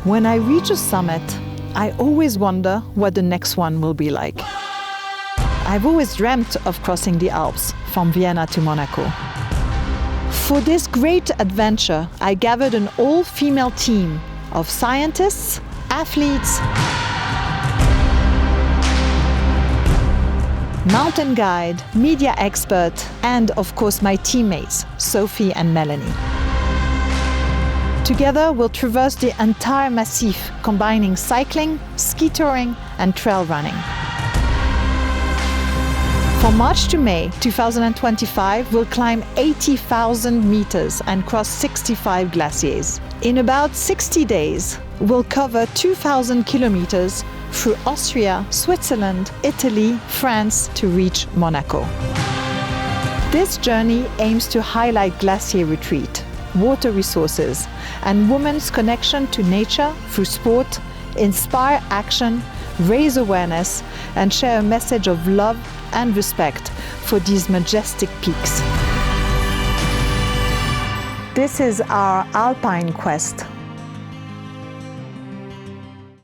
When I reach a summit, I always wonder what the next one will be like. I've always dreamt of crossing the Alps from Vienna to Monaco. For this great adventure, I gathered an all-female team of scientists, athletes, mountain guide, media expert, and of course my teammates, Sophie and Melanie. Together we'll traverse the entire massif, combining cycling, ski touring, and trail running. From March to May 2025, we'll climb 80,000 meters and cross 65 glaciers. In about 60 days, we'll cover 2,000 kilometers through Austria, Switzerland, Italy, France to reach Monaco. This journey aims to highlight glacier retreat, water resources, and women's connection to nature through sport, inspire action, raise awareness, and share a message of love and respect for these majestic peaks. This is our Alpine Quest,